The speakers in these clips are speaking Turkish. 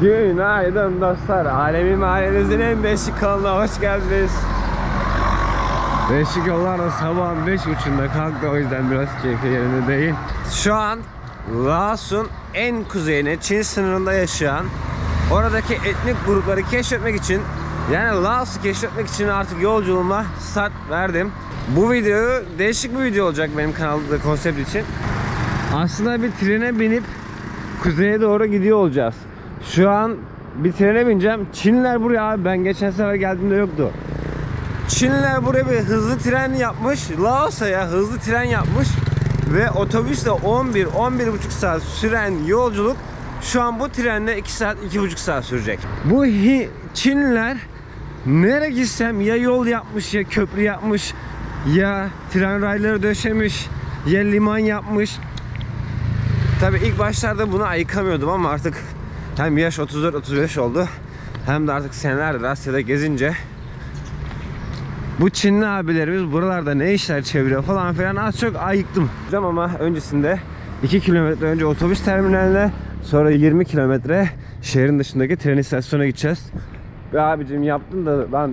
Günaydın dostlar. Alemi mahallenizin en değişik kanalına hoş geldiniz. Değişik yollarla sabahın 5.30'da kalktı, o yüzden biraz keyfi yerinde değil. Şu an Laos'un en kuzeyine, Çin sınırında yaşayan oradaki etnik grupları keşfetmek için, yani Laos'u keşfetmek için artık yolculuğuma start verdim. Bu video değişik bir video olacak benim kanalda, konsept için. Aslında bir trene binip kuzeye doğru gidiyor olacağız. Şu an bir trene bineceğim. Çinliler buraya, abi ben geçen sefer geldiğimde yoktu. Çinliler buraya bir hızlı tren yapmış. Laos'a ya hızlı tren yapmış. Ve otobüsle 11-11,5 saat süren yolculuk şu an bu trenle 2 saat 2,5 saat sürecek. Bu Çinliler nereye gitsem ya yol yapmış, ya köprü yapmış, ya tren rayları döşemiş, ya liman yapmış. Tabii ilk başlarda bunu ayıkamıyordum ama artık hem yaş 34-35 oldu, hem de artık senelerdir Asya'da gezince bu Çinli abilerimiz buralarda ne işler çeviriyor falan filan az çok ayıktım. Ama öncesinde 2 kilometre önce otobüs terminaline, sonra 20 kilometre şehrin dışındaki tren istasyonuna gideceğiz. Ve abicim yaptın da lan,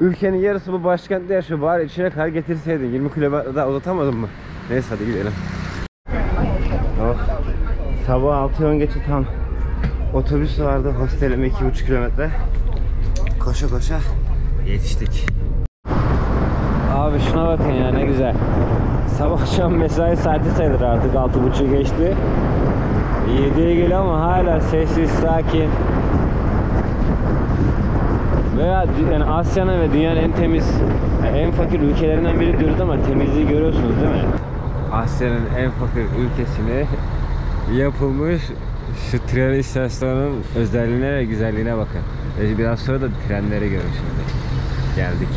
ülkenin yarısı bu başkentte yaşıyor, bari içine kadar getirseydin, 20 kilometre daha uzatamadın mı? Neyse hadi gidelim. Oh. Sabah 6:10 geçe tam otobüs vardı, hostelime 2,5 kilometre. Koşa koşa yetiştik. Abi şuna bakın ya, ne güzel. Sabah akşam mesai saati sayılır artık, 6:30 geçti. 7'ye geliyor ama hala sessiz, sakin. Veya yani Asya'nın ve dünyanın en temiz, en fakir ülkelerinden biri diyoruz ama temizliği görüyorsunuz değil mi? Asya'nın en fakir ülkesine yapılmış şu tren istasyonunun özelliğine ve güzelliğine bakın. Biraz sonra da trenleri görün şimdi. Geldik.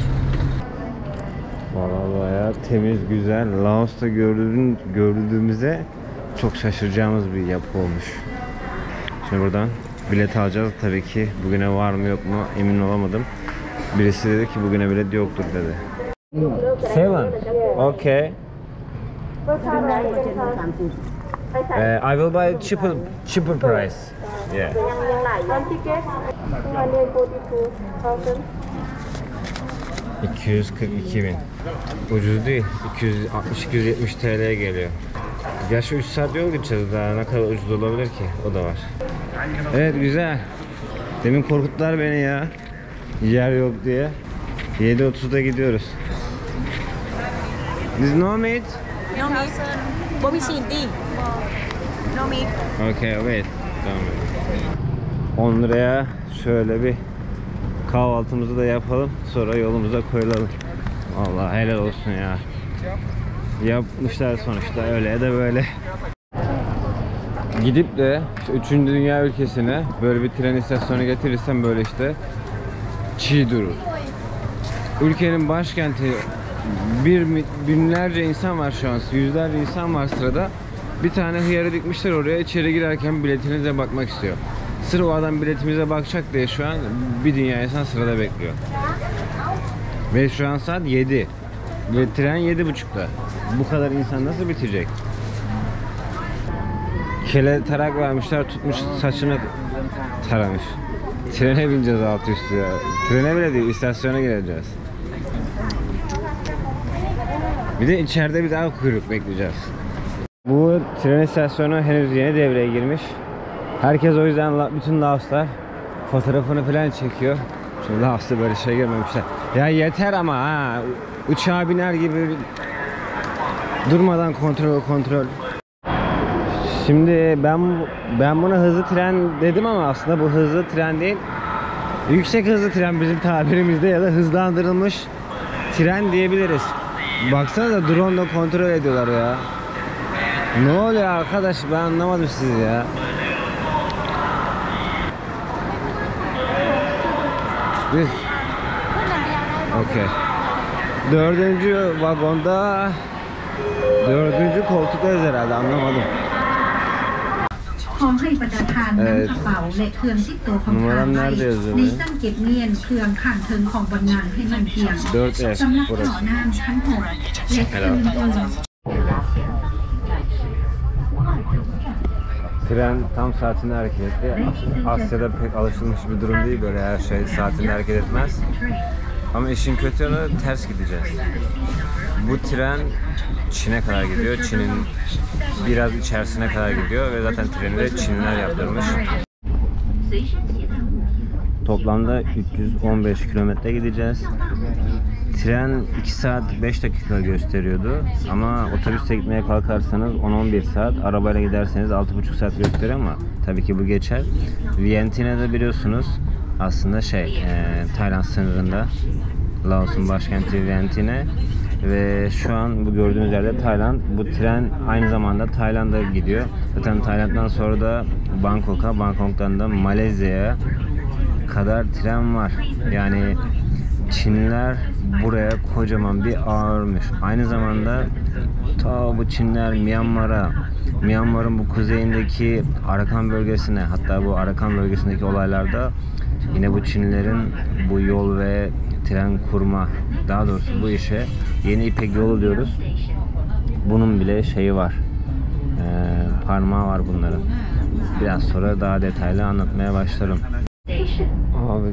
Vallahi bayağı temiz, güzel. Laos'ta gördüğümüzde çok şaşıracağımız bir yapı olmuş. Şimdi buradan bilet alacağız. Tabii ki bugüne var mı yok mu emin olamadım. Birisi dedi ki bugüne bilet yoktur dedi. 7. Okay. I will buy cheaper price. Yeah. 242.000. Ucuz değil. 260-270 TL'ye geliyor. Gerçi 3 saat yol gideceğiz, daha ne kadar ucuz olabilir ki, o da var. Evet, güzel. Demin korkuttular beni ya, yer yok diye. 7:30'da gidiyoruz. This no meat? No meat. What we see değil. No meat. Okay, wait. Tamam. 10 liraya şöyle bir kahvaltımızı da yapalım, sonra yolumuza koyulalım. Vallahi helal olsun ya. Yapmışlar sonuçta, öyle ya da böyle. Gidip de işte 3. dünya ülkesine böyle bir tren istasyonu getirirsem böyle işte çiğ durur. Ülkenin başkenti, binlerce insan var şu an, yüzlerce insan var sırada. Bir tane hıyarı dikmişler oraya, içeri girerken biletinize bakmak istiyor. Sırf o adam biletimize bakacak diye şu an bir dünya insan sırada bekliyor. Ve şu an saat 7 ve tren 7:30'da. Bu kadar insan nasıl bitecek? Kele tarak vermişler, tutmuş saçını taramış. Trene bineceğiz altı üstü ya. Trene bile değil, istasyona gireceğiz. Bir de içeride bir daha kuyruk bekleyeceğiz. Bu tren istasyonu henüz yeni devreye girmiş. Herkes o yüzden, bütün Laoslar fotoğrafını falan çekiyor. Şimdi Laos'ta böyle şey görmemişler. Ya yeter ama ha, uçağa biner gibi durmadan kontrol. Şimdi ben buna hızlı tren dedim ama aslında bu hızlı tren değil. Yüksek hızlı tren bizim tabirimizde, ya da hızlandırılmış tren diyebiliriz. Baksana da drone ile kontrol ediyorlar ya. Ne oluyor arkadaş, ben anlamadım sizi ya. Biz. Okay. 4. vagonda 4. koltuktayız herhalde, anlamadım. Evet. Numaram nerede yazıyor? 4F burası. Tren tam saatinde hareket etti. Asya'da pek alışılmış bir durum değil, böyle her şey saatinde hareket etmez. Ama işin kötü yanı ters gideceğiz. Bu tren Çin'e kadar gidiyor. Çin'in biraz içerisine kadar gidiyor ve zaten treni de Çinliler yaptırmış. Toplamda 315 kilometre gideceğiz. Tren 2 saat 5 dakika gösteriyordu ama otobüste gitmeye kalkarsanız 10-11 saat, arabayla giderseniz 6,5 saat gösteriyor ama tabii ki bu geçer. Vientiane'de biliyorsunuz aslında Tayland sınırında, Laos'un başkenti Vientiane ve şu an bu gördüğünüz yerde Tayland. Bu tren aynı zamanda Tayland'a gidiyor. Zaten Tayland'dan sonra da Bangkok'a, Bangkok'tan da Malezya'ya kadar tren var. Yani Çinliler buraya kocaman bir ağ örmüş. Aynı zamanda ta bu Çinliler Myanmar'ın bu kuzeyindeki Arakan bölgesine, hatta bu Arakan bölgesindeki olaylarda yine bu Çinlilerin bu yol ve tren kurma, daha doğrusu bu işe Yeni İpek Yolu diyoruz. Bunun bile şeyi var. Parmağı var bunların. Biraz sonra daha detaylı anlatmaya başlarım. Abi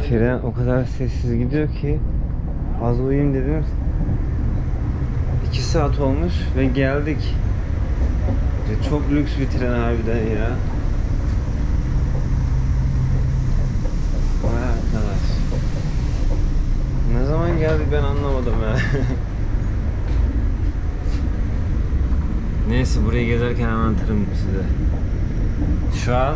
tren o kadar sessiz gidiyor ki az uyuyayım dedim. 2 saat olmuş ve geldik. Çok lüks bir tren harbiden ya. Vay arkadaş. Ne zaman geldik ben anlamadım ya. Neyse, burayı gezerken anlatırım size. Şu an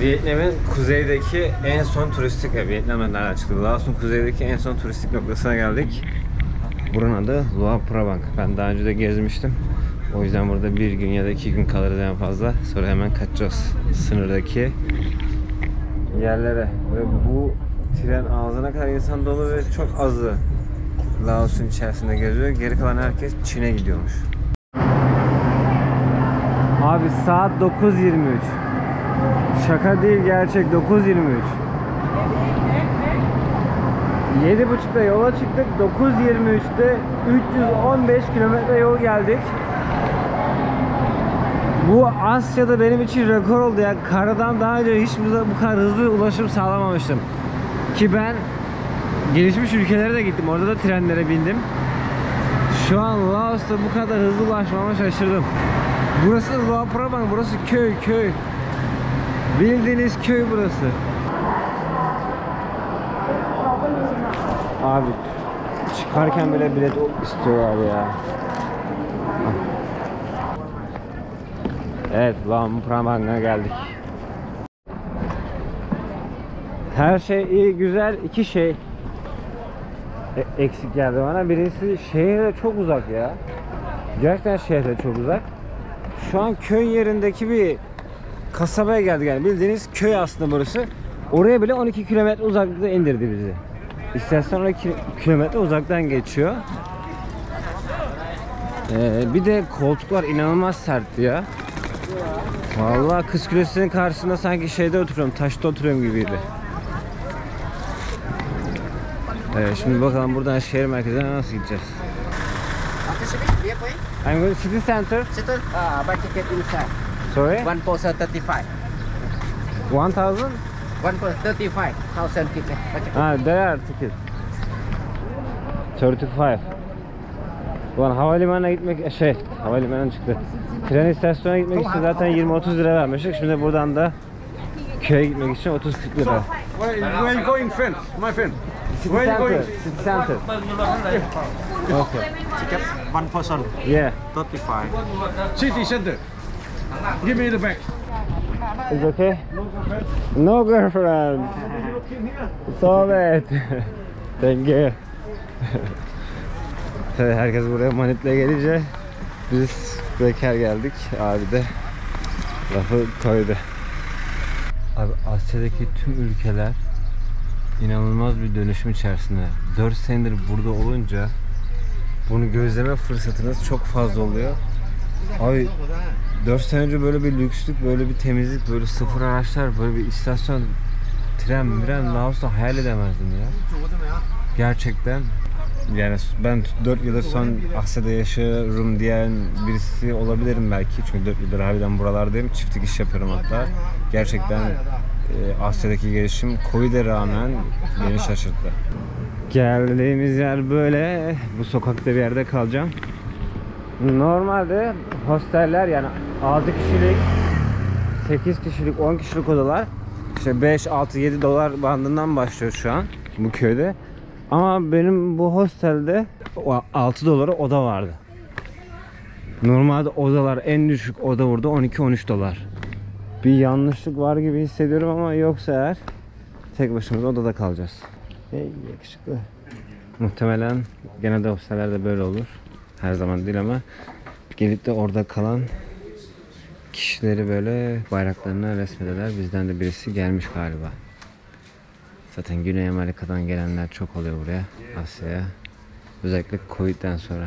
Vietnam'ın kuzeydeki en son turistik, Vietnam'dan nereden çıktı? Laos'un kuzeydeki en son turistik noktasına geldik. Buranın adı Luang Prabang. Ben daha önce de gezmiştim. O yüzden burada 1 gün ya da 2 gün kalırız en fazla. Sonra hemen kaçacağız sınırdaki yerlere. Ve bu tren ağzına kadar insan dolu ve çok azı Laos'un içerisinde geziyor. Geri kalan herkes Çin'e gidiyormuş. Abi saat 9:23. Şaka değil, gerçek. 9:23. 7.30'da yola çıktık. 9:23'te 315 kilometre yol geldik. Bu Asya'da benim için rekor oldu ya. Karadan daha önce hiç bu kadar hızlı ulaşım sağlamamıştım. Ki ben gelişmiş ülkelere de gittim. Orada da trenlere bindim. Şu an Laos'ta bu kadar hızlı ulaşmama şaşırdım. Burası Luang Prabang. Burası köy. Bildiğiniz köy burası. Abi çıkarken bile bilet istiyorlar ya. Evet, Luang Prabang'a geldik. Her şey iyi, güzel. 2 şey eksik geldi bana. Birincisi şehre çok uzak ya. Gerçekten şehre çok uzak. Şu an köy yerindeki bir kasabaya geldik, yani bildiğiniz köy aslında burası. Oraya bile 12 kilometre uzaklıkta indirdi bizi. İstasyon 12 kilometre uzaktan geçiyor. Bir de koltuklar inanılmaz sertti ya. Vallahi Kız Kulesi'nin karşısında sanki şeyde oturuyorum, taşta oturuyorum gibiydi. Şimdi bakalım buradan şehir merkezine nasıl gideceğiz. I'm going to city center. City, buy ticket inside. Sorry? One person 35. 1000? One person 35,000 ticket. There are tickets. 35. Ulan havalimanına gitmek havalimanına çıktı. Tren istasyonuna gitmek için zaten 20-30 lira vermiştik. Şimdi buradan da köye gitmek için 30-40 lira. Where are you going, friend? My friend. City center. City center. Okay. Ticket one person Yeah. 35. City center. Give me the bag. It's okay? No girlfriend. Sohbet. Thank you. Herkes buraya maniple gelince biz bekar geldik. Abi de lafı koydu. Abi Asya'daki tüm ülkeler inanılmaz bir dönüşüm içerisinde. 4 senedir burada olunca bunu gözleme fırsatınız çok fazla oluyor. Abi 4 sene önce böyle bir lükslük, böyle bir temizlik, böyle sıfır araçlar, böyle bir istasyon, tren Laos'ta hayal edemezdim ya. Gerçekten Yani ben 4 yıldır son Asya'da yaşıyorum diyen birisi olabilirim belki. Çünkü 4 yıldır harbiden buralardayım. Çiftlik iş yapıyorum hatta. Gerçekten Asya'daki gelişim Covid'e rağmen beni şaşırttı. Geldiğimiz yer böyle. Bu sokakta bir yerde kalacağım. Normalde hosteller yani 6 kişilik, 8 kişilik, 10 kişilik odalar işte 5, 6, 7 dolar bandından başlıyor şu an bu köyde. Ama benim bu hostelde 6 dolara oda vardı. Normalde odalar en düşük oda burada 12-13 dolar. Bir yanlışlık var gibi hissediyorum ama yoksa eğer tek başımıza odada kalacağız. Hey yakışıklı. Muhtemelen genelde hostellerde böyle olur. Her zaman değil ama gelip de orada kalan kişileri böyle bayraklarına resmederler. Bizden de birisi gelmiş galiba. Zaten Güney Amerika'dan gelenler çok oluyor buraya, Asya'ya. Özellikle Covid'den sonra.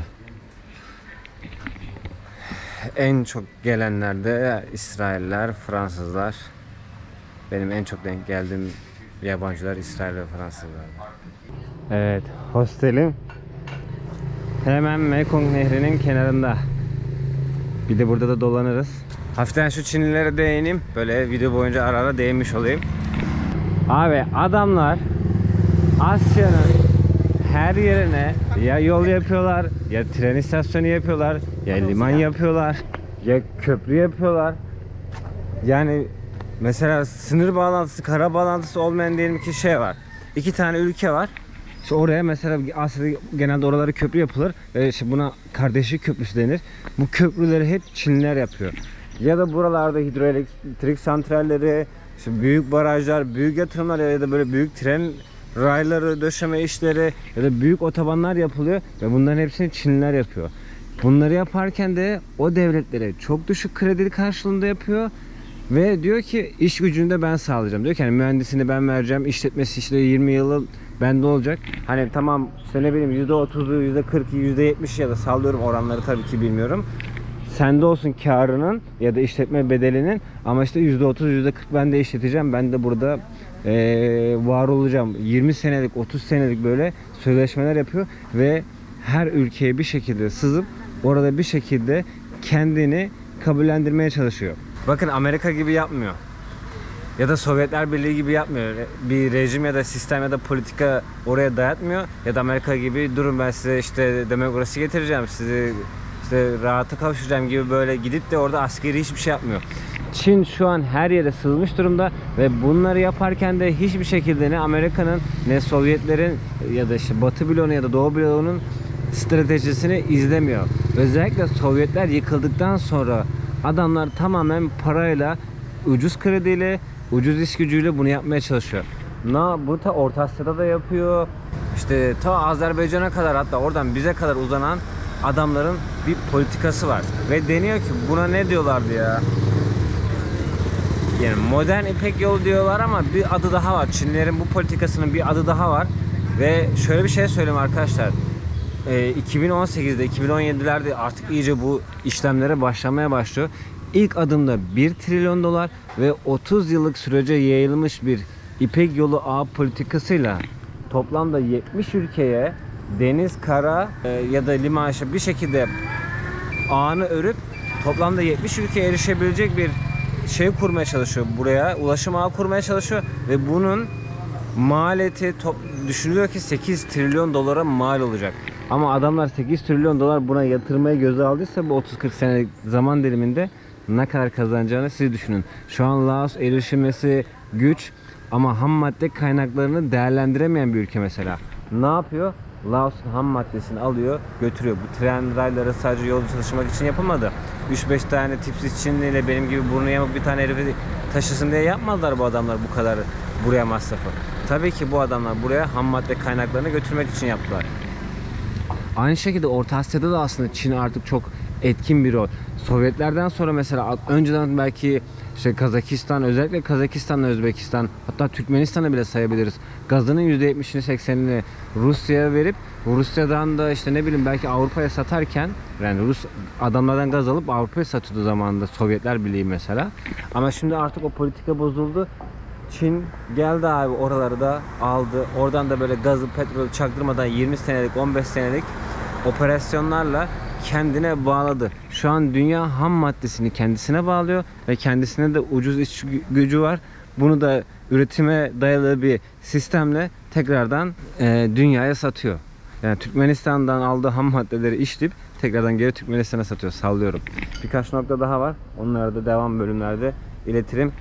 En çok gelenler de İsrailler, Fransızlar. Benim en çok denk geldiğim yabancılar İsrail ve Fransızlar. Evet, hostelim hemen Mekong Nehri'nin kenarında. Bir de burada da dolanırız. Hafiften şu Çinlilere değineyim. Böyle video boyunca ara ara değinmiş olayım. Abi adamlar Asya'nın her yerine ya yol yapıyorlar, ya tren istasyonu yapıyorlar, ya liman yapıyorlar, ya köprü yapıyorlar. Yani mesela sınır bağlantısı, kara bağlantısı olmayan diyelim ki şey var. 2 tane ülke var. İşte oraya mesela Asya'da genelde oralara köprü yapılır. İşte buna kardeşlik köprüsü denir. Bu köprüleri hep Çinliler yapıyor. Ya da buralarda hidroelektrik santralleri, işte büyük barajlar, büyük yatırımlar ya da böyle büyük tren rayları döşeme işleri ya da büyük otobanlar yapılıyor ve bunların hepsini Çinliler yapıyor. Bunları yaparken de o devletlere çok düşük kredi karşılığında yapıyor ve diyor ki iş gücünü de ben sağlayacağım. Diyor ki hani mühendisini ben vereceğim, işletmesi işte 20 yıl bende olacak. Hani tamam işte ne bileyim %30'u, %40'ı, %70'i ya da sallıyorum oranları tabii ki bilmiyorum. Sende olsun karının ya da işletme bedelinin ama işte %30, %40 ben de işleteceğim. Ben de burada var olacağım. 20 senelik, 30 senelik böyle sözleşmeler yapıyor ve her ülkeye bir şekilde sızıp orada bir şekilde kendini kabullendirmeye çalışıyor. Bakın Amerika gibi yapmıyor. Ya da Sovyetler Birliği gibi yapmıyor. Bir rejim ya da sistem ya da politika oraya dayatmıyor. Ya da Amerika gibi durun ben size işte demokrasi getireceğim, sizi işte rahata kavuşacağım gibi böyle gidip de orada askeri hiçbir şey yapmıyor. Çin şu an her yere sızmış durumda ve bunları yaparken de hiçbir şekilde ne Amerika'nın ne Sovyetlerin ya da işte Batı bloğunun ya da Doğu bloğunun stratejisini izlemiyor. Özellikle Sovyetler yıkıldıktan sonra adamlar tamamen parayla, ucuz krediyle, ucuz iş gücüyle bunu yapmaya çalışıyor. Bu ta Orta Asya'da da yapıyor. İşte ta Azerbaycan'a kadar hatta oradan bize kadar uzanan adamların bir politikası var. Ve deniyor ki buna ne diyorlardı ya? Yani modern İpek yolu diyorlar ama bir adı daha var. Çinlilerin bu politikasının bir adı daha var. Ve şöyle bir şey söyleyeyim arkadaşlar. 2018'de, 2017'lerde artık iyice bu işlemlere başlamaya başlıyor. İlk adımda 1 trilyon dolar ve 30 yıllık sürece yayılmış bir İpek yolu ağ politikasıyla toplamda 70 ülkeye deniz, kara ya da liman bir şekilde ağını örüp toplamda 70 ülkeye erişebilecek bir şey kurmaya çalışıyor. Buraya ulaşım ağı kurmaya çalışıyor ve bunun maliyeti düşünülüyor ki 8 trilyon dolara mal olacak. Ama adamlar 8 trilyon dolar buna yatırmaya göze aldıysa bu 30-40 senelik zaman diliminde ne kadar kazanacağını siz düşünün. Şu an Laos erişilmesi güç ama ham madde kaynaklarını değerlendiremeyen bir ülke mesela. Ne yapıyor? Laos'un ham maddesini alıyor, götürüyor. Bu tren rayları sadece yolcu çalışmak için yapılmadı. 3-5 tane tipsiz Çinli ile benim gibi burnu yamuk bir tane herifi taşısın diye yapmadılar bu adamlar bu kadar buraya masrafı. Tabii ki bu adamlar buraya ham madde kaynaklarını götürmek için yaptılar. Aynı şekilde Orta Asya'da da aslında Çin artık çok etkin bir rol. Sovyetlerden sonra mesela önceden belki işte Kazakistan, özellikle Kazakistan'la Özbekistan, hatta Türkmenistan'ı bile sayabiliriz. Gazının %70'ini 80'ini Rusya'ya verip Rusya'dan da işte ne bileyim belki Avrupa'ya satarken yani Rus adamlardan gaz alıp Avrupa'ya satıyordu zamanında Sovyetler Birliği mesela. Ama şimdi artık o politika bozuldu. Çin geldi abi, oraları da aldı. Oradan da böyle gazı, petrolü çaktırmadan 20 senelik, 15 senelik operasyonlarla kendine bağladı. Şu an dünya ham maddesini kendisine bağlıyor ve kendisine de ucuz iş gücü var. Bunu da üretime dayalı bir sistemle tekrardan dünyaya satıyor. Yani Türkmenistan'dan aldığı ham maddeleri işleyip tekrardan geri Türkmenistan'a satıyor. Sallıyorum. Birkaç nokta daha var. Onları da devam bölümlerde iletirim.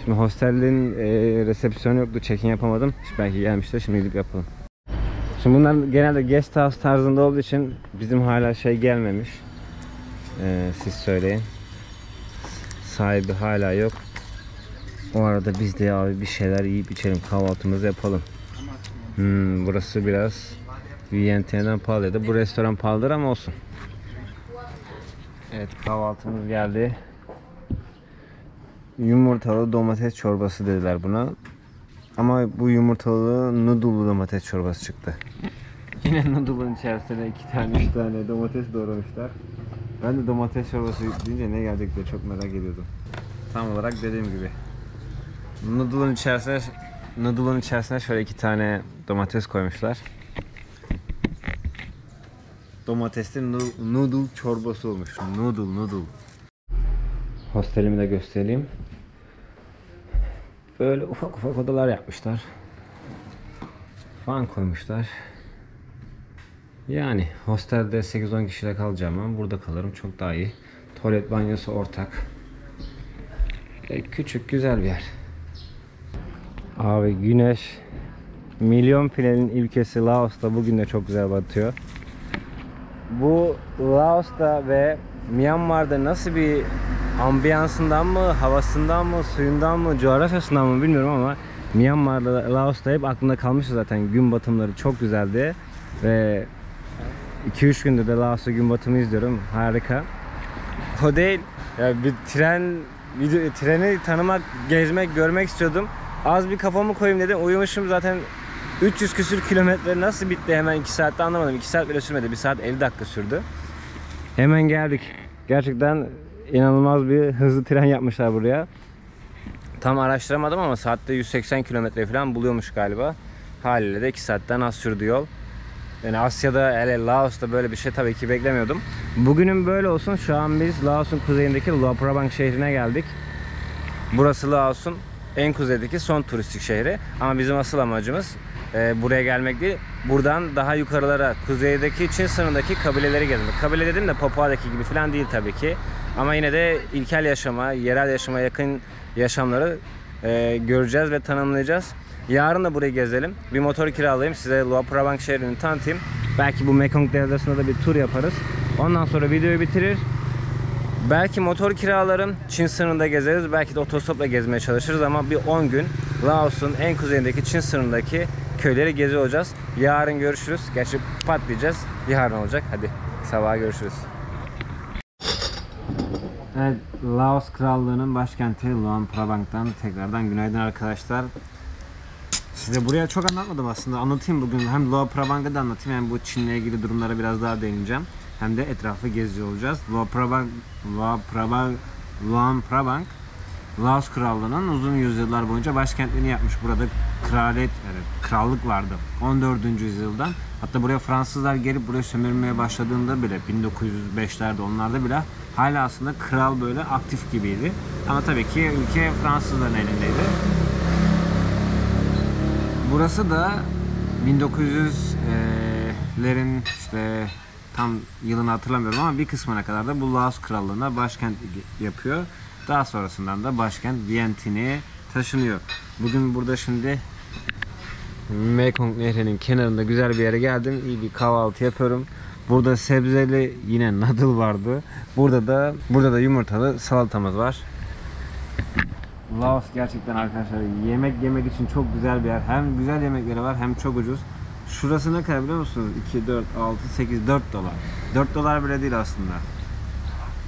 Şimdi hostelin resepsiyonu yoktu. Check-in yapamadım. Belki gelmiştir. Şimdi gidip yapalım. Şimdi bunlar genelde guest house tarzında olduğu için bizim hala şey gelmemiş. Siz söyleyin. Sahibi hala yok. O arada biz de abi bir şeyler yiyip içelim. Kahvaltımızı yapalım. Burası biraz Vientiane'den pahalıydı. Bu restoran pahalıdır ama olsun. Evet, kahvaltımız geldi. Yumurtalı domates çorbası dediler buna. Ama bu yumurtalı noodle'lu domates çorbası çıktı. Yine noodle'ın içerisine 2 tane 3 tane domates doğramışlar. Ben de domates çorbası deyince ne gelecek diye çok merak ediyordum. Tam olarak dediğim gibi. Noodle'ın içerisine şöyle 2 tane domates koymuşlar. Domatesli noodle çorbası olmuş. Noodle. Hostelimi de göstereyim. Böyle ufak ufak odalar yapmışlar. Fan koymuşlar. Yani hostelde 8-10 kişiyle kalacağım ama burada kalırım, çok daha iyi. Tuvalet banyosu ortak. Küçük güzel bir yer. Abi güneş milyon pinenin ülkesi Laos'ta bugün de çok güzel batıyor. Bu Laos'ta ve Myanmar'da nasıl bir ambiyansından mı, havasından mı, suyundan mı, coğrafyasından mı bilmiyorum ama Myanmar'da, Laos'ta hep aklımda kalmıştı zaten. Gün batımları çok güzeldi ve 2-3 gündür de Laos'ta gün batımı izliyorum. Harika. O değil. Ya bir treni tanımak, gezmek, görmek istiyordum. Az bir kafamı koyayım dedim. Uyumuşum zaten. 300 küsür kilometre nasıl bitti hemen 2 saatte anlamadım. 2 saat bile sürmedi. 1 saat 50 dakika sürdü. Hemen geldik. Gerçekten inanılmaz bir hızlı tren yapmışlar buraya. Tam araştıramadım ama saatte 180 kilometre falan buluyormuş galiba. Haliyle de 2 saatten az sürdü yol. Yani Asya'da, hele Laos'ta böyle bir şey tabii ki beklemiyordum. Bugünün böyle olsun. Şu an biz Laos'un kuzeyindeki Luang Prabang şehrine geldik. Burası Laos'un en kuzeydeki son turistik şehri. Ama bizim asıl amacımız buraya gelmek değil. Buradan daha yukarılara, kuzeydeki Çin sınırındaki kabileleri gezmek. Kabile dedim de Papua'daki gibi falan değil tabii ki. Ama yine de ilkel yaşama, yerel yaşama yakın yaşamları göreceğiz ve tanımlayacağız. Yarın da burayı gezelim. Bir motor kiralayayım, size Luang Prabang şehrini tanıtayım. Belki bu Mekong Deltası'nda da bir tur yaparız. Ondan sonra videoyu bitirir. Belki motor kiralarım, Çin sınırında gezeriz. Belki de otostopla gezmeye çalışırız ama bir 10 gün Laos'un en kuzeyindeki Çin sınırındaki köyleri geziyor olacağız. Yarın görüşürüz. Gerçi patlayacağız. Yarın olacak. Hadi sabaha görüşürüz. Evet, Laos Krallığı'nın başkenti Luang Prabang'dan tekrardan günaydın arkadaşlar. Size buraya çok anlatmadım aslında. Anlatayım bugün. Hem Luang Prabang'ı da anlatayım, hem bu Çin'le ilgili durumlara biraz daha değineceğim. Hem de etrafı geziyor olacağız. Luang Prabang, Laos Krallığı'nın uzun yüzyıllar boyunca başkentliğini yapmış. Burada krallık vardı 14. yüzyıldan. Hatta buraya Fransızlar gelip buraya sömürmeye başladığında bile 1905'lerde onlarda bile hala aslında kral böyle aktif gibiydi. Ama tabii ki ülke Fransızların elindeydi. Burası da 1900'lerin işte tam yılını hatırlamıyorum ama bir kısmına kadar da bu Laos Krallığı'na başkent yapıyor. Daha sonrasından da başkent Vientiane'ye taşınıyor. Bugün burada şimdi Mekong Nehri'nin kenarında güzel bir yere geldim. İyi bir kahvaltı yapıyorum. Burada sebzeli yine noodle vardı. Burada da yumurtalı salatamız var. Laos gerçekten arkadaşlar yemek yemek için çok güzel bir yer. Hem güzel yemekleri var hem çok ucuz. Şurası ne kadar biliyor musunuz? 2, 4, 6, 8, 4 dolar. 4 dolar bile değil aslında.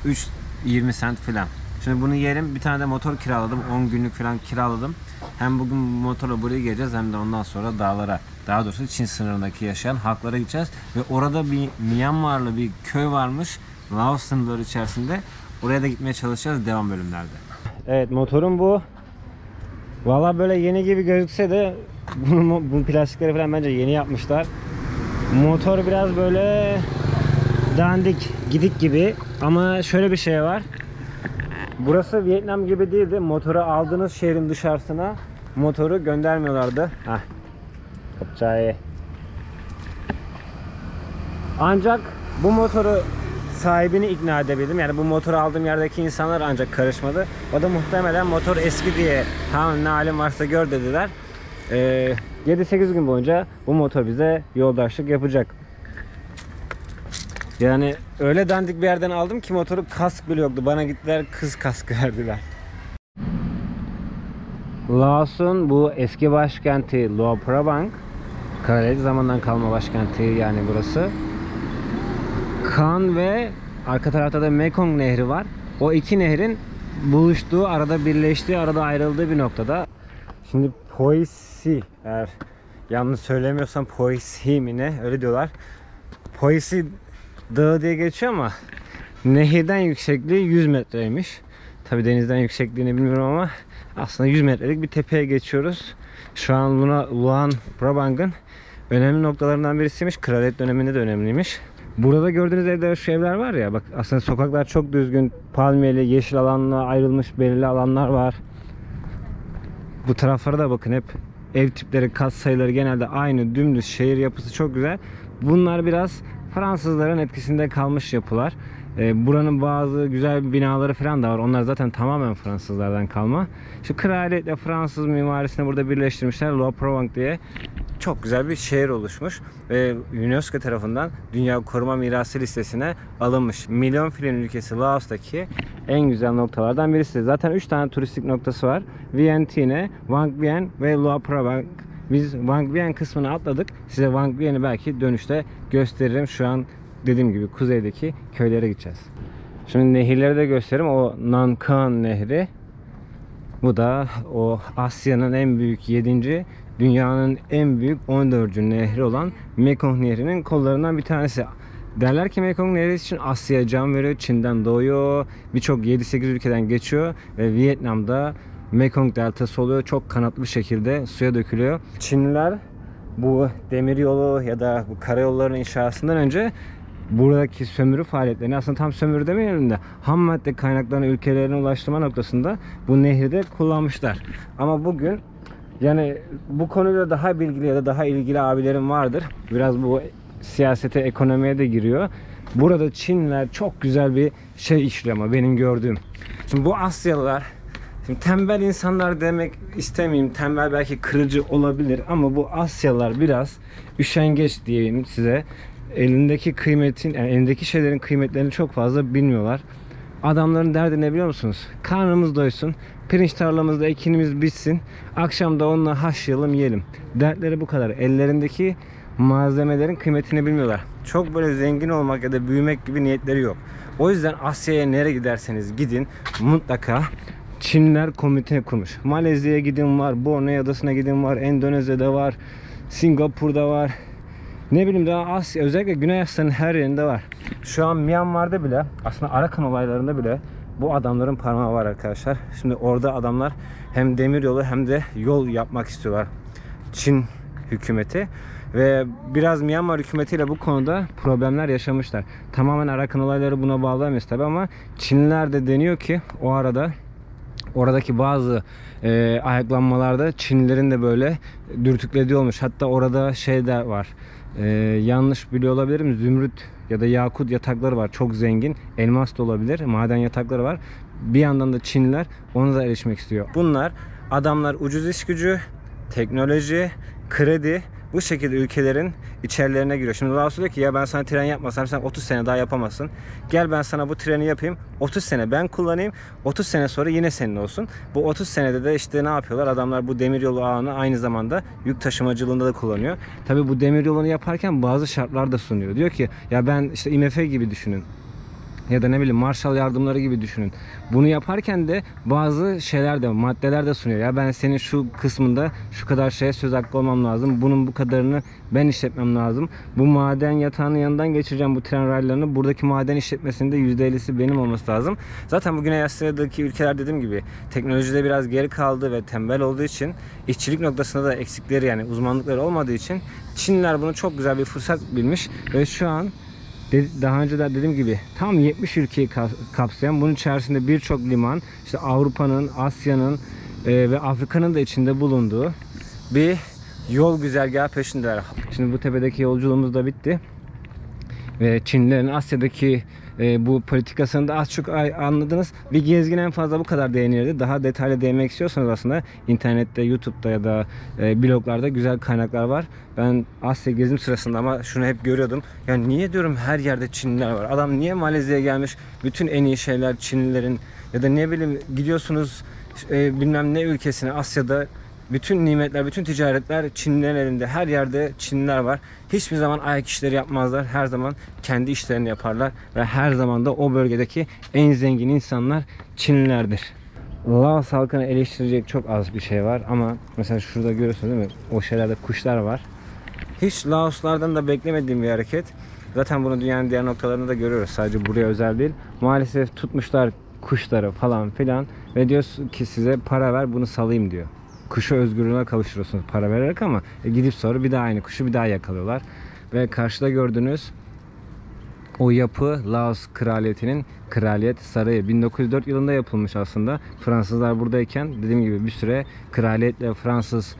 3.20 cent falan. Şimdi bunu yerim. Bir tane de motor kiraladım. 10 günlük falan kiraladım. Hem bugün motorla buraya geleceğiz hem de ondan sonra dağlara, daha doğrusu Çin sınırındaki yaşayan halklara gideceğiz. Ve orada bir Myanmarlı bir köy varmış. Laos sınırları içerisinde. Oraya da gitmeye çalışacağız devam bölümlerde. Evet, motorum bu. Valla böyle yeni gibi gözükse de bu plastikleri falan bence yeni yapmışlar. Motor biraz böyle dandik, gidik gibi ama şöyle bir şey var. Burası Vietnam gibi değildi. Motoru aldığınız şehrin dışarısına motoru göndermiyorlardı. Heh. Kapçayı. Ancak bu motoru sahibini ikna edebildim. Yani bu motoru aldığım yerdeki insanlar ancak karışmadı. O da muhtemelen motor eski diye tamam ne halin varsa gör dediler. 7-8 gün boyunca bu motor bize yoldaşlık yapacak. Yani öyle dandik bir yerden aldım ki motoru kask bile yoktu. Bana gittiler kız kaskı verdiler. Laos'un bu eski başkenti Luang Prabang, Kraliyet zamandan kalma başkenti yani burası. Kan ve arka tarafta da Mekong Nehri var. O iki nehrin buluştuğu, arada birleştiği, arada ayrıldığı bir noktada. Şimdi Poisi, eğer yanlış söylemiyorsam Poisi mi ne öyle diyorlar. Poisi Dağı diye geçiyor ama nehirden yüksekliği 100 metreymiş. Tabi denizden yüksekliğini bilmiyorum ama aslında 100 metrelik bir tepeye geçiyoruz. Şu an Luang Prabang'ın önemli noktalarından birisiymiş. Kraliyet döneminde de önemliymiş. Burada gördüğünüz evler, şu evler var ya, bak aslında sokaklar çok düzgün, palmiyeli, yeşil alanla ayrılmış belirli alanlar var. Bu taraflara da bakın, hep ev tipleri, kat sayıları genelde aynı, dümdüz, şehir yapısı çok güzel. Bunlar biraz Fransızların etkisinde kalmış yapılar. Buranın bazı güzel binaları falan da var. Onlar zaten tamamen Fransızlardan kalma. Şu kraliyetle Fransız mimarisini burada birleştirmişler. Luang Prabang diye çok güzel bir şehir oluşmuş. Ve UNESCO tarafından Dünya Koruma Mirası listesine alınmış. Milyon filin ülkesi Laos'taki en güzel noktalardan birisi. Zaten 3 tane turistik noktası var. Vientiane, Vang Vieng ve Luang Prabang. Biz Vang Vieng kısmını atladık. Size Vang Vieng'i belki dönüşte gösteririm. Şu an dediğim gibi kuzeydeki köylere gideceğiz. Şimdi nehirleri de göstereyim. O Nam Khaeng Nehri. Bu da o Asya'nın en büyük 7. dünyanın en büyük 14. nehri olan Mekong Nehri'nin kollarından bir tanesi. Derler ki Mekong Nehri için Asya'ya can veriyor. Çin'den doğuyor. Birçok 7-8 ülkeden geçiyor. Ve Vietnam'da Mekong Deltası oluyor. Çok kanatlı bir şekilde suya dökülüyor. Çinliler bu demiryolu ya da bu karayollarının inşasından önce buradaki sömürü faaliyetlerini, aslında tam sömürü demeyelim de ham madde kaynaklarını ülkelerine ulaştırma noktasında bu nehri de kullanmışlar. Ama bugün yani bu konuyla daha bilgili ya da daha ilgili abilerim vardır. Biraz bu siyasete, ekonomiye de giriyor. Burada Çinliler çok güzel bir şey işliyor ama benim gördüğüm. Şimdi bu Asyalılar, şimdi tembel insanlar demek istemeyeyim. Tembel belki kırıcı olabilir ama bu Asyalılar biraz üşengeç diyeyim size. Elindeki kıymetin, yani elindeki şeylerin kıymetlerini çok fazla bilmiyorlar. Adamların derdi ne biliyor musunuz? Karnımız doysun, pirinç tarlamızda ekinimiz bitsin, akşam da onunla haşlayalım yiyelim. Dertleri bu kadar. Ellerindeki malzemelerin kıymetini bilmiyorlar. Çok böyle zengin olmak ya da büyümek gibi niyetleri yok. O yüzden Asya'ya nereye giderseniz gidin mutlaka Çinliler komite kurmuş. Malezya'ya gidin var, Borneo Adası'na gidin var, Endonezya'da var, Singapur'da var. Ne bileyim daha Asya, özellikle Güney Asya'nın her yerinde var. Şu an Myanmar'da bile, aslında Arakan olaylarında bile bu adamların parmağı var arkadaşlar. Şimdi orada adamlar hem demiryolu hem de yol yapmak istiyorlar. Çin hükümeti ve biraz Myanmar hükümetiyle bu konuda problemler yaşamışlar. Tamamen Arakan olayları buna bağlayamayız tabi ama Çinliler de deniyor ki o arada oradaki bazı ayaklanmalarda Çinlilerin de böyle dürtüklediği olmuş. Hatta orada şey de var. Yanlış biliyor olabilirim. Zümrüt ya da yakut yatakları var. Çok zengin. Elmas da olabilir. Maden yatakları var. Bir yandan da Çinliler ona da erişmek istiyor. Bunlar adamlar ucuz iş gücü, teknoloji, kredi, bu şekilde ülkelerin içerilerine giriyor. Şimdi Laos diyor ki ya ben sana tren yapmasam sen 30 sene daha yapamazsın. Gel ben sana bu treni yapayım. 30 sene ben kullanayım. 30 sene sonra yine senin olsun. Bu 30 senede de işte ne yapıyorlar? Adamlar bu demiryolu ağını aynı zamanda yük taşımacılığında da kullanıyor. Tabii bu demiryolunu yaparken bazı şartlar da sunuyor. Diyor ki ya ben işte IMF gibi düşünün. ya da ne bileyim Marshall yardımları gibi düşünün. Bunu yaparken de bazı şeyler de, maddeler de sunuyor. Ya ben senin şu kısmında şu kadar şeye söz hakkı olmam lazım. Bunun bu kadarını ben işletmem lazım. Bu maden yatağının yanından geçireceğim bu tren raylarını. Buradaki maden işletmesinde %50'si benim olması lazım. Zaten bu Güney Asya'daki ülkeler dediğim gibi teknolojide biraz geri kaldı ve tembel olduğu için işçilik noktasında da eksikleri yani uzmanlıkları olmadığı için Çinliler bunu çok güzel bir fırsat bilmiş ve şu an daha önce de dediğim gibi tam 70 ülkeyi kapsayan, bunun içerisinde birçok liman, işte Avrupa'nın, Asya'nın ve Afrika'nın da içinde bulunduğu bir yol güzergahı peşindeler. Şimdi bu tepedeki yolculuğumuz da bitti. Ve Çinlilerin Asya'daki bu politikasını da az çok anladınız. Bir gezgin en fazla bu kadar değinirdi. Daha detaylı değinmek istiyorsanız aslında internette, YouTube'da ya da bloglarda güzel kaynaklar var. Ben Asya gezim sırasında ama şunu hep görüyordum. Yani niye diyorum her yerde Çinliler var. Adam niye Malezya'ya gelmiş? Bütün en iyi şeyler Çinlilerin, ya da ne bileyim gidiyorsunuz bilmem ne ülkesine Asya'da, bütün nimetler, bütün ticaretler Çinlilerin elinde. Her yerde Çinliler var. Hiçbir zaman ayak işleri yapmazlar. Her zaman kendi işlerini yaparlar. Ve her zaman da o bölgedeki en zengin insanlar Çinlilerdir. Laos halkını eleştirecek çok az bir şey var. Ama mesela şurada görüyorsunuz değil mi? O şeylerde kuşlar var. Hiç Laoslardan da beklemediğim bir hareket. Zaten bunu dünyanın diğer noktalarında da görüyoruz. Sadece buraya özel değil. Maalesef tutmuşlar kuşları falan filan. Ve diyor ki size para ver bunu salayım diyor. Kuşu özgürlüğüne kavuşturuyorsunuz para vererek ama gidip sonra bir daha aynı kuşu bir daha yakalıyorlar. Ve karşıda gördüğünüz o yapı Laos Kraliyeti'nin Kraliyet Sarayı. 1904 yılında yapılmış aslında. Fransızlar buradayken dediğim gibi bir süre kraliyetle Fransız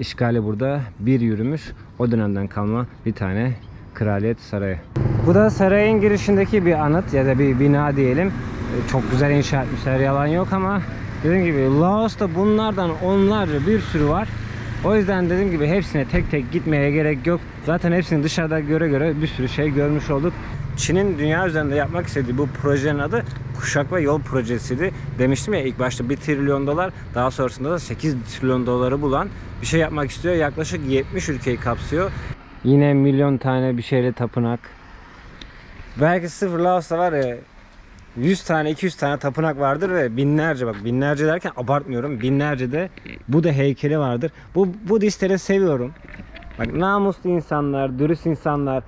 işgali burada bir yürümüş. O dönemden kalma bir tane Kraliyet Sarayı. Bu da sarayın girişindeki bir anıt ya da bir bina diyelim. Çok güzel inşa etmişler, yalan yok ama dediğim gibi Laos'ta bunlardan onlarca bir sürü var. O yüzden dediğim gibi hepsine tek tek gitmeye gerek yok. Zaten hepsini dışarıda göre bir sürü şey görmüş olduk. Çin'in dünya üzerinde yapmak istediği bu projenin adı Kuşak ve Yol Projesi'ydi. Demiştim ya ilk başta 1 trilyon dolar, daha sonrasında da 8 trilyon doları bulan bir şey yapmak istiyor. Yaklaşık 70 ülkeyi kapsıyor. Yine milyon tane bir şeyle tapınak. Belki sıfır Laos'ta var ya 100 tane 200 tane tapınak vardır ve binlerce, bak binlerce derken abartmıyorum, binlerce de Buda heykeli vardır. Bu Budistleri seviyorum. Bak namuslu insanlar, dürüst insanlar.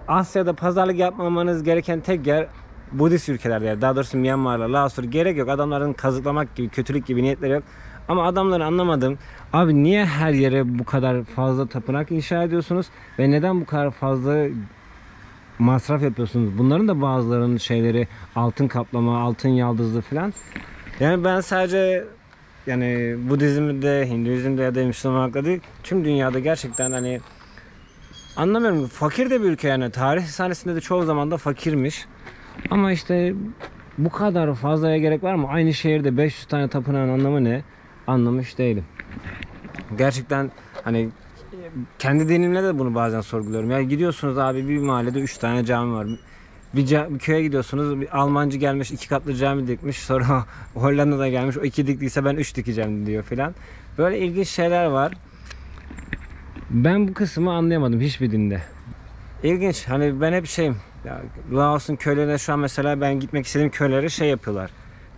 Asya'da pazarlık yapmamanız gereken tek yer Budist ülkelerde, yani daha doğrusu Myanmar'la Laos'tur. Gerek yok, adamların kazıklamak gibi, kötülük gibi niyetleri yok. Ama adamları anlamadım. Abi niye her yere bu kadar fazla tapınak inşa ediyorsunuz ve neden bu kadar fazla masraf yapıyorsunuz? Bunların da bazılarının şeyleri altın kaplama, altın yaldızlı falan. Yani ben sadece yani Budizm'de, Hinduizm'de ya da Müslümanlıkta değil, tüm dünyada gerçekten hani anlamıyorum. Fakir de bir ülke yani. Tarih sahnesinde de çoğu zaman da fakirmiş. Ama işte bu kadar fazlaya gerek var mı? Aynı şehirde 500 tane tapınağın anlamı ne? Anlamış değilim. Gerçekten hani kendi dinimle de bunu bazen sorguluyorum. Yani gidiyorsunuz abi bir mahallede 3 tane cami var. Bir köye gidiyorsunuz, bir Almancı gelmiş 2 katlı cami dikmiş. Sonra Hollanda'da gelmiş o 2 diktiyse ben 3 dikeceğim diyor filan. Böyle ilginç şeyler var. Ben bu kısmı anlayamadım hiçbir dinde. İlginç. Hani ben hep şeyim. Ya, Laos'un köylerine şu an mesela ben gitmek istediğim köylere şey yapıyorlar.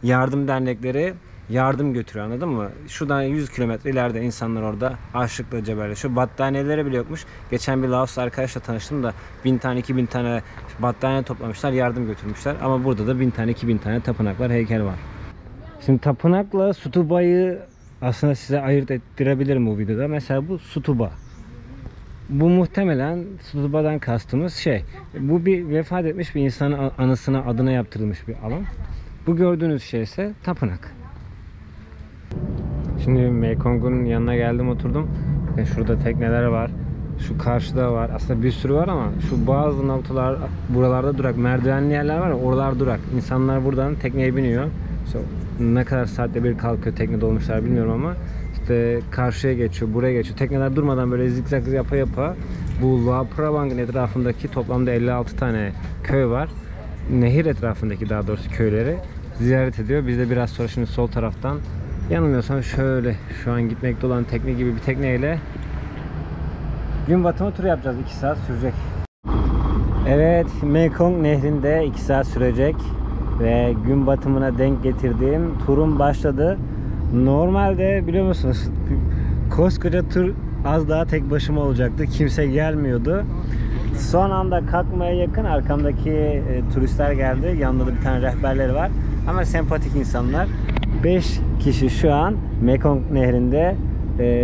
Yardım dernekleri yardım götürüyor, anladın mı? Şuradan 100 kilometre ileride insanlar orada açlıkla cebelleşiyor. Battaniyeleri bile yokmuş. Geçen bir Laoslu arkadaşla tanıştım da 1000 tane 2000 tane battaniye toplamışlar, yardım götürmüşler. Ama burada da 1000 tane 2000 tane tapınaklar, heykel var. Şimdi tapınakla Stupa'yı aslında size ayırt ettirebilirim bu videoda. Mesela bu Stupa. Bu muhtemelen Stupa'dan kastımız şey. Bu bir vefat etmiş bir insanın anısına, adına yaptırılmış bir alan. Bu gördüğünüz şey ise tapınak. Şimdi Mekong'un yanına geldim, oturdum. Şurada tekneler var. Şu karşıda var. Aslında bir sürü var ama şu bazı noktalar, buralarda durak, merdivenli yerler var ya, oralar durak. İnsanlar buradan tekneye biniyor. İşte ne kadar saatte bir kalkıyor tekne dolmuşlar bilmiyorum ama işte karşıya geçiyor, buraya geçiyor. Tekneler durmadan böyle zikzak yapa yapa bu Luang Prabang'ın etrafındaki toplamda 56 tane köy var. Nehir etrafındaki daha doğrusu köyleri ziyaret ediyor. Biz de biraz sonra şimdi sol taraftan, yanılmıyorsam şöyle şu an gitmekte olan tekne gibi bir tekneyle gün batımı turu yapacağız. 2 saat sürecek. Evet, Mekong Nehri'nde 2 saat sürecek ve gün batımına denk getirdiğim turum başladı. Normalde biliyor musunuz koskoca tur az daha tek başıma olacaktı. Kimse gelmiyordu. Son anda kalkmaya yakın arkamdaki turistler geldi. Yanında da bir tane rehberleri var. Ama sempatik insanlar. 5 kişi şu an Mekong Nehri'nde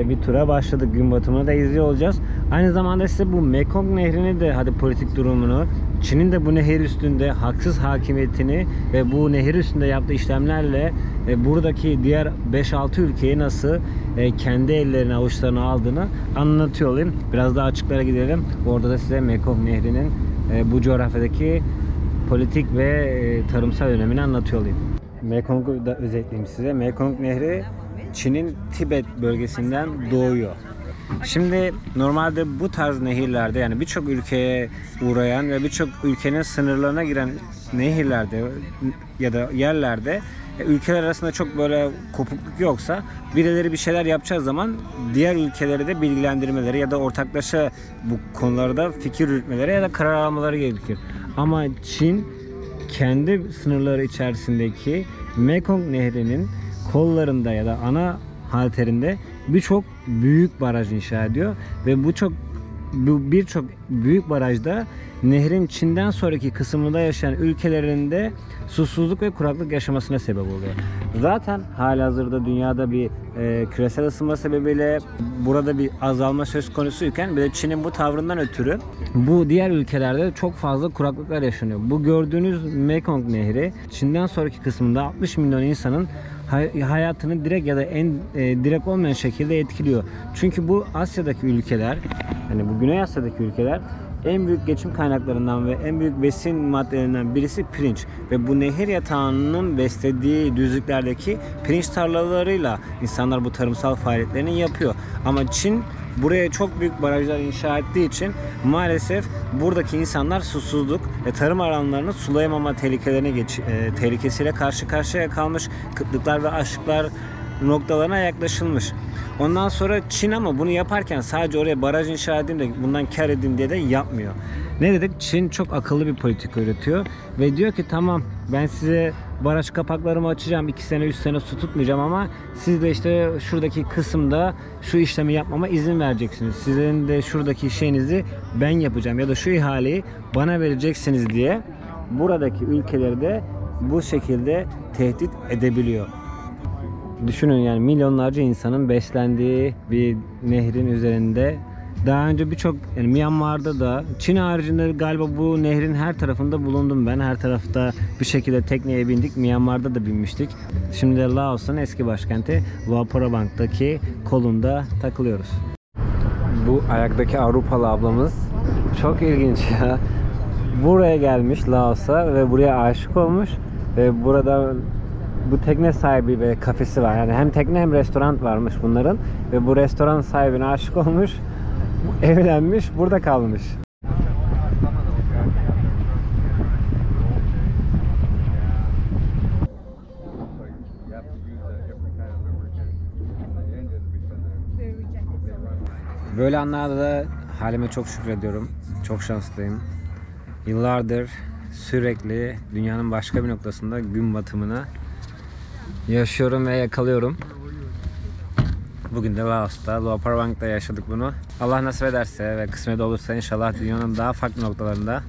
bir tura başladık. Gün batımını da izliyor olacağız. Aynı zamanda size bu Mekong Nehri'ni de hadi politik durumunu, Çin'in de bu nehir üstünde haksız hakimiyetini ve bu nehir üstünde yaptığı işlemlerle buradaki diğer 5-6 ülkeyi nasıl kendi ellerine avuçlarına aldığını anlatıyor olayım. Biraz daha açıklara gidelim. Orada da size Mekong Nehri'nin bu coğrafyadaki politik ve tarımsal önemini anlatıyor olayım. Mekong'u da özetleyeyim size. Mekong Nehri Çin'in Tibet bölgesinden doğuyor. Şimdi normalde bu tarz nehirlerde, yani birçok ülkeye uğrayan ve birçok ülkenin sınırlarına giren nehirlerde ya da yerlerde ülkeler arasında çok böyle kopukluk yoksa birileri bir şeyler yapacağı zaman diğer ülkeleri de bilgilendirmeleri ya da ortaklaşa bu konularda fikir yürütmeleri ya da karar almaları gerekir. Ama Çin kendi sınırları içerisindeki Mekong Nehri'nin kollarında ya da ana halterinde birçok büyük baraj inşa ediyor ve birçok büyük barajda nehrin Çin'den sonraki kısmında yaşayan ülkelerinde susuzluk ve kuraklık yaşamasına sebep oluyor. Zaten halihazırda dünyada bir küresel ısınma sebebiyle burada bir azalma söz konusuyken bir de Çin'in bu tavrından ötürü bu diğer ülkelerde çok fazla kuraklıklar yaşanıyor. Bu gördüğünüz Mekong Nehri Çin'den sonraki kısmında 60 milyon insanın hayatını direkt ya da direkt olmayan şekilde etkiliyor. Çünkü bu Asya'daki ülkeler, hani bu Güney Asya'daki ülkeler en büyük geçim kaynaklarından ve en büyük besin maddelerinden birisi pirinç. Ve bu nehir yatağının beslediği düzlüklerdeki pirinç tarlalarıyla insanlar bu tarımsal faaliyetlerini yapıyor. Ama Çin buraya çok büyük barajlar inşa ettiği için maalesef buradaki insanlar susuzluk ve tarım alanlarını sulayamama tehlikesiyle karşı karşıya kalmış, kıtlıklar ve açlıklar noktalarına yaklaşılmış. Ondan sonra Çin ama bunu yaparken sadece oraya baraj inşa edeyim de bundan kar edeyim diye de yapmıyor. Ne dedik? Çin çok akıllı bir politika üretiyor ve diyor ki tamam, ben size baraj kapaklarımı açacağım, 2 sene 3 sene su tutmayacağım ama siz de işte şuradaki kısımda şu işlemi yapmama izin vereceksiniz. Sizin de şuradaki şeyinizi ben yapacağım ya da şu ihaleyi bana vereceksiniz diye buradaki ülkeleri de bu şekilde tehdit edebiliyor. Düşünün, yani milyonlarca insanın beslendiği bir nehrin üzerinde daha önce birçok, yani Myanmar'da da, Çin haricinde galiba bu nehrin her tarafında bulundum ben. Her tarafta bir şekilde tekneye bindik. Myanmar'da da binmiştik. Şimdi Laos'un eski başkenti Luang Prabang'daki kolunda takılıyoruz. Bu ayaktaki Avrupalı ablamız çok ilginç ya. Buraya gelmiş Laos'a ve buraya aşık olmuş ve burada bu tekne sahibi ve kafesi var. Yani hem tekne hem restoran varmış bunların ve bu restoran sahibine aşık olmuş, evlenmiş, burada kalmış. Böyle anlarda da halime çok şükrediyorum. Çok şanslıyım. Yıllardır sürekli dünyanın başka bir noktasında gün batımını yaşıyorum ve yakalıyorum. Bugün de Laos'ta, Luang Prabang'da yaşadık bunu. Allah nasip ederse ve kısmet olursa inşallah dünyanın daha farklı noktalarında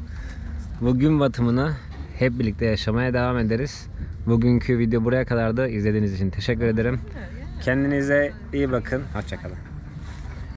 bu gün batımını hep birlikte yaşamaya devam ederiz. Bugünkü video buraya kadardı. İzlediğiniz için teşekkür ederim. Kendinize iyi bakın. Hoşça kalın.